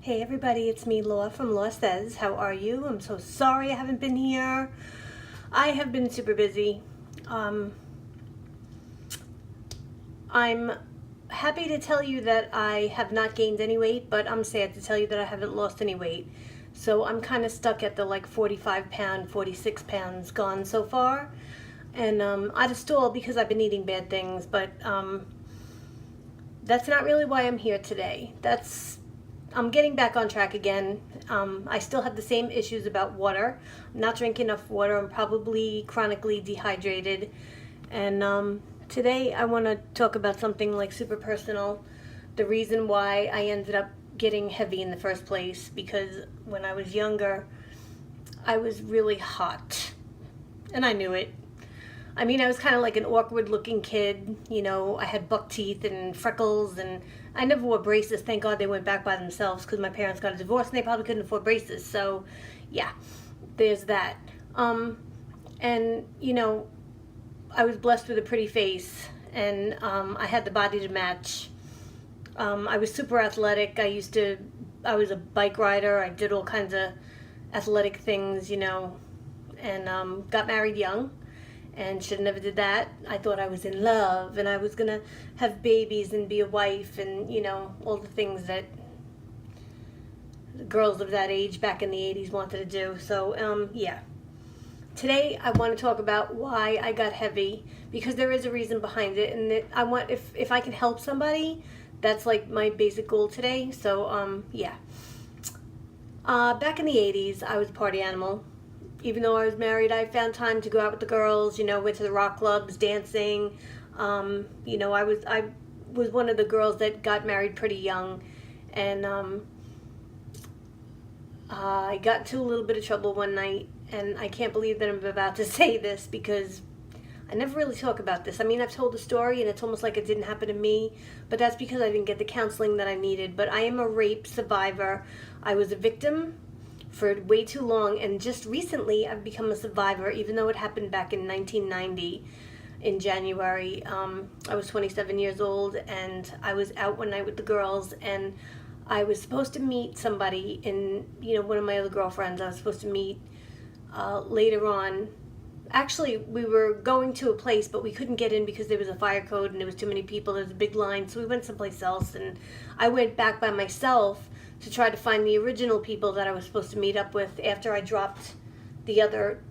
Hey everybody, it's me, Law from Law Says. How are you? I'm so sorry I haven't been here. I have been super busy. I'm happy to tell you that I have not gained any weight, but I'm sad to tell you that I haven't lost any weight. So I'm kind of stuck at the 45 pound, 46 pounds gone so far. And I'd stall because I've been eating bad things, but that's not really why I'm here today. I'm getting back on track again. I still have the same issues about water. I'm not drinking enough water. I'm probably chronically dehydrated. And today I want to talk about something super personal. The reason why I ended up getting heavy in the first place, because when I was younger, I was really hot. And I knew it. I mean, I was kind of like an awkward looking kid. I had buck teeth and freckles, and I never wore braces. Thank God they went back by themselves because my parents got a divorce and they probably couldn't afford braces. So, yeah, there's that. And, I was blessed with a pretty face, and I had the body to match. I was super athletic. I was a bike rider. I did all kinds of athletic things, and got married young. And should have never did that. I thought I was in love and I was gonna have babies and be a wife and all the things that girls of that age back in the 80s wanted to do. So yeah, today I want to talk about why I got heavy, because there is a reason behind it, and I want, if I can help somebody, that's my basic goal today. So yeah, back in the 80s I was a party animal. Even though I was married, I found time to go out with the girls, went to the rock clubs, dancing. I was one of the girls that got married pretty young. And I got into a little bit of trouble one night. And I can't believe that I'm about to say this, because I never really talk about this. I mean, I've told the story and it's almost like it didn't happen to me. But that's because I didn't get the counseling that I needed. But I am a rape survivor. I was a victim for way too long, and just recently I've become a survivor, even though it happened back in 1990 in January. I was 27 years old, and I was out one night with the girls, and I was supposed to meet somebody in, one of my other girlfriends. I was supposed to meet later on. Actually, we were going to a place, but we couldn't get in because there was a fire code and there was too many people. There was a big line, so we went someplace else, and I went back by myself to try to find the original people that I was supposed to meet up with after I dropped the other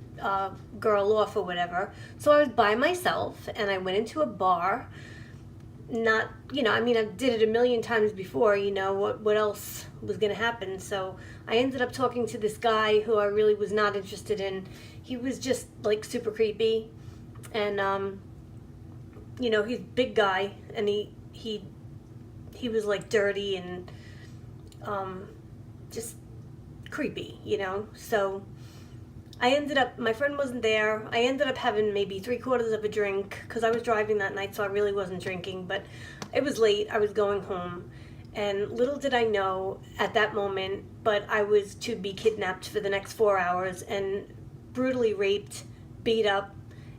girl off or whatever. So I was by myself, and I went into a bar. Not, I mean, I did it a million times before, what else was going to happen. So I ended up talking to this guy who I really was not interested in. He was just super creepy, and he's a big guy, and he was dirty and just creepy, So I ended up, my friend wasn't there. I ended up having maybe 3/4 of a drink because I was driving that night, so I really wasn't drinking. But it was late. I was going home. And little did I know at that moment, but I was to be kidnapped for the next 4 hours and brutally raped, beat up,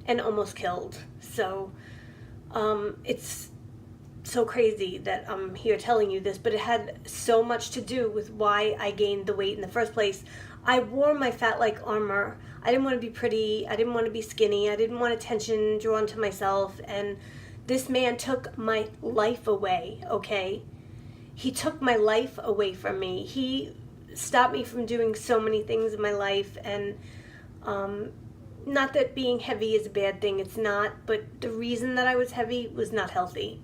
and almost killed. So it's so crazy that I'm here telling you this, but it had so much to do with why I gained the weight in the first place. I wore my fat like armor. I didn't want to be pretty. I didn't want to be skinny. I didn't want attention drawn to myself. And this man took my life away, okay? He took my life away from me. He stopped me from doing so many things in my life. And not that being heavy is a bad thing. It's not. But the reason that I was heavy was not healthy.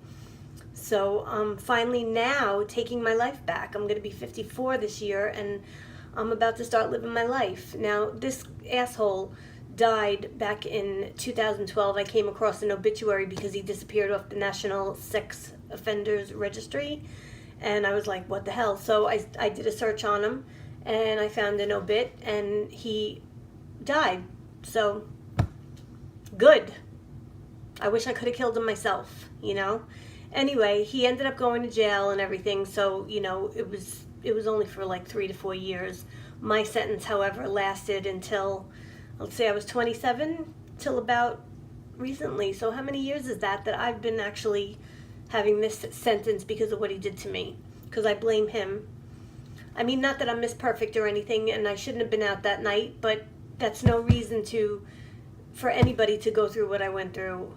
So finally now taking my life back. I'm going to be 54 this year, and I'm about to start living my life. Now, this asshole died back in 2012. I came across an obituary because he disappeared off the National Sex Offenders Registry, and I was like, what the hell? So I did a search on him, and I found an obit, and he died. So, good. I wish I could have killed him myself, Anyway, he ended up going to jail and everything, so, it was only for 3 to 4 years. My sentence, however, lasted until, let's say I was 27, till about recently. So how many years is that I've been actually having this sentence because of what he did to me? Because I blame him. I mean, not that I'm Miss Perfect or anything, and I shouldn't have been out that night, but that's no reason for anybody to go through what I went through.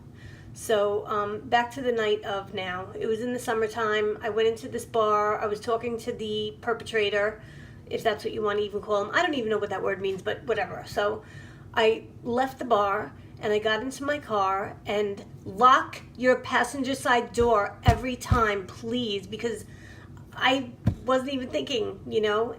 So back to the night of now. It was in the summertime. I went into this bar. I was talking to the perpetrator, if that's what you want to even call him. I don't even know what that word means, but whatever. So I left the bar and I got into my car, and lock your passenger side door every time, please, because I wasn't even thinking,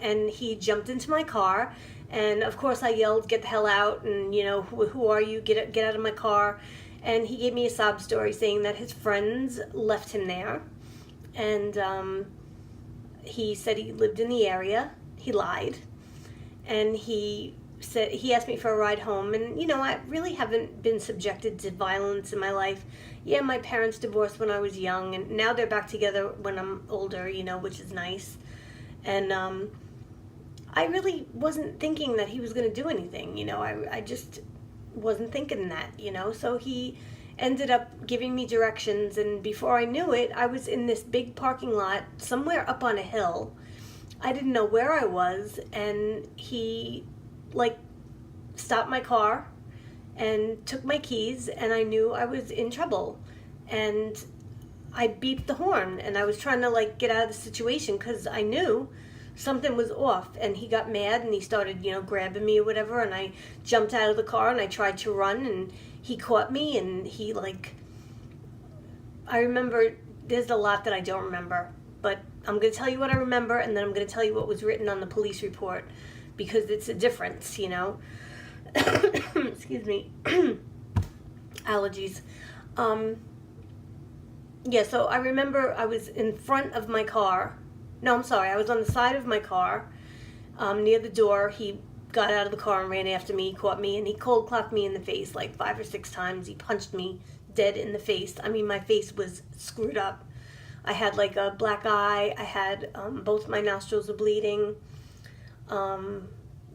and he jumped into my car, and of course I yelled, "Get the hell out," and who are you? Get out of my car. And he gave me a sob story saying that his friends left him there, and he said he lived in the area. He lied, and he asked me for a ride home, and I really haven't been subjected to violence in my life. Yeah, my parents divorced when I was young, and now they're back together when I'm older, which is nice. And I really wasn't thinking that he was going to do anything, I just wasn't thinking that, so he ended up giving me directions, and before I knew it, I was in this big parking lot somewhere up on a hill. I didn't know where I was, and he stopped my car and took my keys, and I knew I was in trouble. And I beeped the horn, and I was trying to get out of the situation because I knew something was off. And he got mad and he started grabbing me or whatever, and I jumped out of the car and I tried to run, and he caught me, and he I remember, there's a lot that I don't remember, but I'm going to tell you what I remember, and then I'm going to tell you what was written on the police report, because it's a difference, Excuse me. Allergies. Yeah, so I remember I was in front of my car. No, I'm sorry. I was on the side of my car, near the door. He got out of the car and ran after me, caught me, and he cold clocked me in the face 5 or 6 times. He punched me dead in the face. I mean, my face was screwed up. I had a black eye. I had both my nostrils were bleeding.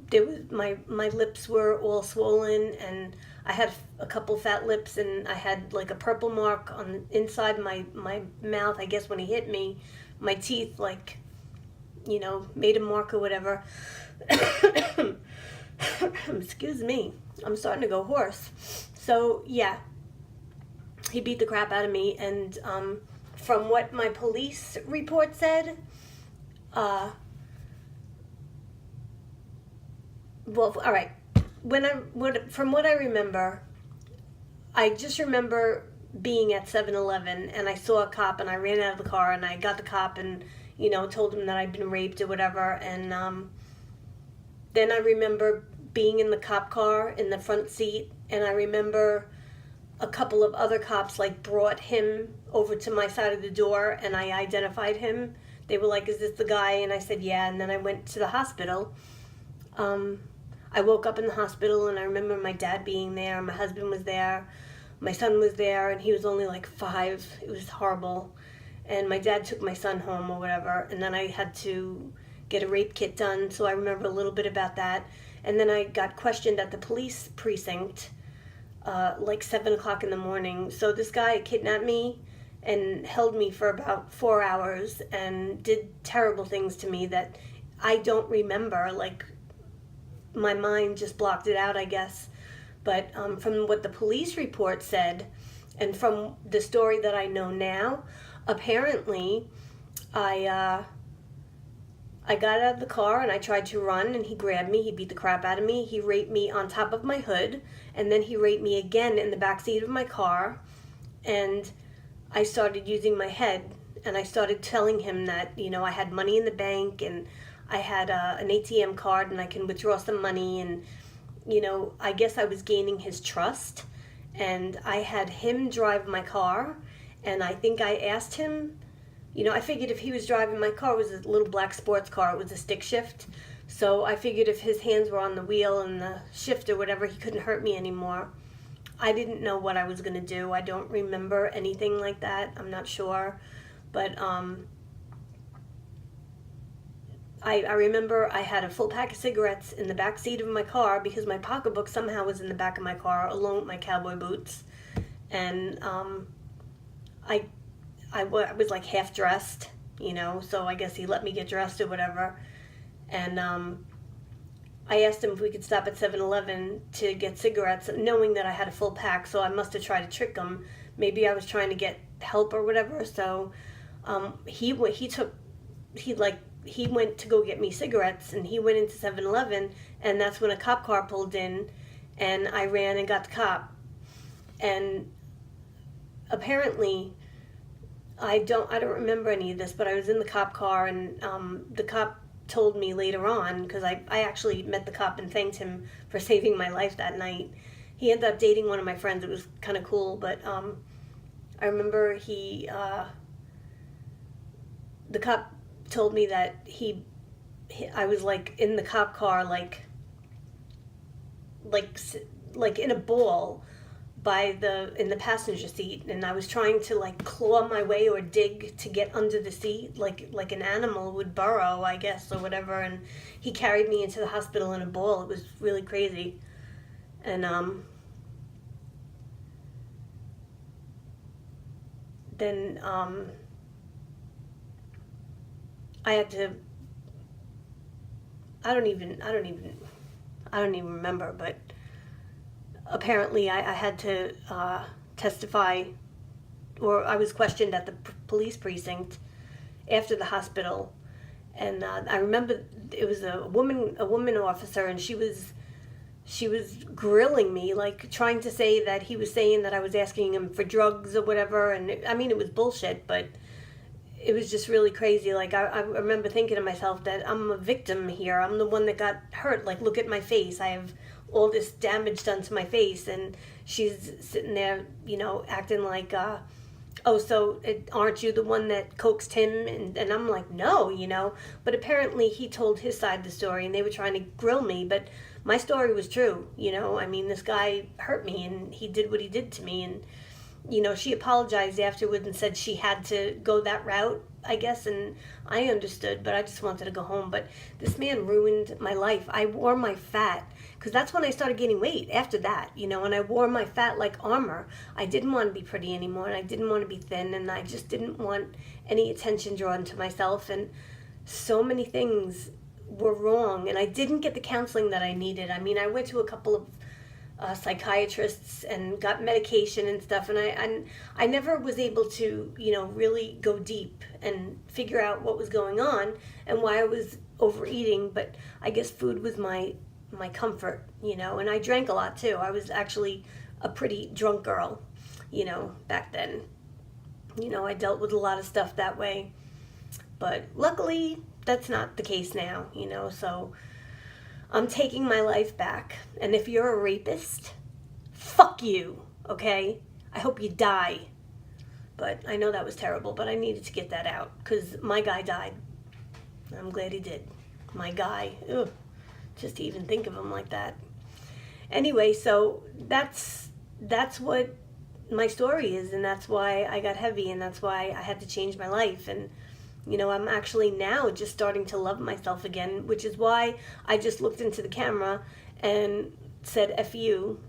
There was my lips were all swollen, and I had a couple fat lips, and I had a purple mark on inside my mouth. I guess when he hit me, my teeth made a mark or whatever. Excuse me, I'm starting to go hoarse. So yeah, he beat the crap out of me, and from what my police report said, well, all right. From what I remember, I just remember being at 7-Eleven, and I saw a cop, and I ran out of the car, and I got the cop, and told him that I'd been raped or whatever. And then I remember being in the cop car in the front seat, and I remember a couple of other cops brought him over to my side of the door, and I identified him. They were like, "Is this the guy?" And I said, "Yeah." And then I went to the hospital. I woke up in the hospital, and I remember my dad being there, my husband was there, my son was there, and he was only 5. It was horrible. And my dad took my son home or whatever, and then I had to get a rape kit done, so I remember a little bit about that. And then I got questioned at the police precinct 7 o'clock in the morning. So this guy kidnapped me and held me for about 4 hours and did terrible things to me that I don't remember. My mind just blocked it out, I guess. But from what the police report said, and from the story that I know now, apparently I got out of the car and I tried to run, and he grabbed me. He beat the crap out of me. He raped me on top of my hood, and then he raped me again in the back seat of my car. And I started using my head, and I started telling him that I had money in the bank, and I had an ATM card, and I can withdraw some money. And I guess I was gaining his trust, and I had him drive my car. And I think I asked him, I figured if he was driving my car, it was a little black sports car, it was a stick shift. So I figured if his hands were on the wheel and the shift or whatever, he couldn't hurt me anymore. I didn't know what I was going to do. I don't remember anything like that. I'm not sure. But I remember I had a full pack of cigarettes in the back seat of my car because my pocketbook somehow was in the back of my car along with my cowboy boots. And I was half dressed, so I guess he let me get dressed or whatever. And I asked him if we could stop at 7-Eleven to get cigarettes, knowing that I had a full pack, so I must have tried to trick him. Maybe I was trying to get help or whatever. So he went to go get me cigarettes, and he went into 7-Eleven, and that's when a cop car pulled in, and I ran and got the cop. And apparently, I don't remember any of this, but I was in the cop car, and the cop told me later on, because I actually met the cop and thanked him for saving my life that night. He ended up dating one of my friends. It was kind of cool, but I remember the cop told me that I was like in the cop car, like in a ball in the passenger seat, and I was trying to like claw my way or dig to get under the seat, like an animal would burrow, I guess, or whatever. And he carried me into the hospital in a ball. It was really crazy. And then I had to. I don't even remember, but apparently I had to testify, or I was questioned at the police precinct after the hospital. And I remember it was a woman officer, and she was grilling me, like trying to say that he was saying that I was asking him for drugs or whatever. And it was bullshit, but it was just really crazy. Like I remember thinking to myself that I'm a victim here. I'm the one that got hurt. Like, look at my face. I have all this damage done to my face, and she's sitting there, acting like, so aren't you the one that coaxed him? And I'm like, no, but apparently he told his side of the story, and they were trying to grill me, but my story was true. This guy hurt me, and he did what he did to me. And she apologized afterwards and said she had to go that route, I guess, and I understood, but I just wanted to go home. But this man ruined my life. I wore my fat, because that's when I started gaining weight, after that, and I wore my fat like armor. I didn't want to be pretty anymore, and I didn't want to be thin, and I just didn't want any attention drawn to myself, and so many things were wrong, and I didn't get the counseling that I needed. I went to a couple of psychiatrists and got medication and stuff, and I never was able to really go deep and figure out what was going on and why I was overeating. But I guess food was my comfort, and I drank a lot too. I was actually a pretty drunk girl, back then. I dealt with a lot of stuff that way, but luckily that's not the case now, so I'm taking my life back. And if you're a rapist, fuck you, okay? I hope you die. But I know that was terrible, but I needed to get that out, because my guy died. I'm glad he did. My guy. Ugh. Just to even think of him like that. Anyway, so that's what my story is, and that's why I got heavy, and that's why I had to change my life. And I'm actually now just starting to love myself again, which is why I just looked into the camera and said, F you,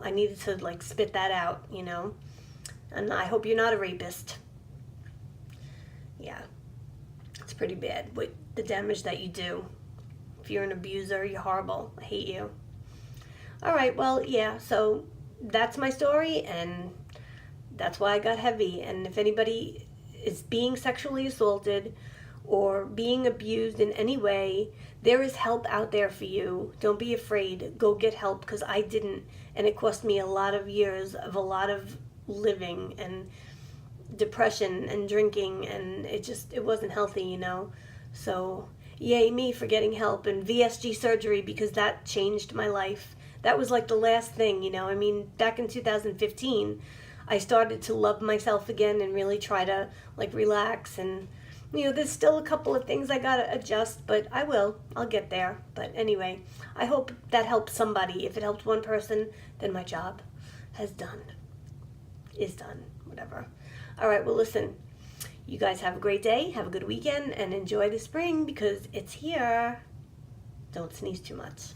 I needed to like spit that out, and I hope you're not a rapist. Yeah, it's pretty bad what the damage that you do. If you're an abuser, you're horrible. I hate you. All right, well, yeah, so that's my story, and that's why I got heavy. And if anybody is being sexually assaulted or being abused in any way, there is help out there for you. Don't be afraid. Go get help, because I didn't, and it cost me a lot of years of a lot of living and depression and drinking, and it wasn't healthy, So yay me for getting help, and VSG surgery, because that changed my life. That was like the last thing, back in 2015, I started to love myself again and really try to like relax. And there's still a couple of things I gotta adjust, but I'll get there. But anyway, I hope that helps somebody. If it helps one person, then my job is done, whatever. All right, well, listen, you guys have a great day, have a good weekend, and enjoy the spring, because it's here. Don't sneeze too much.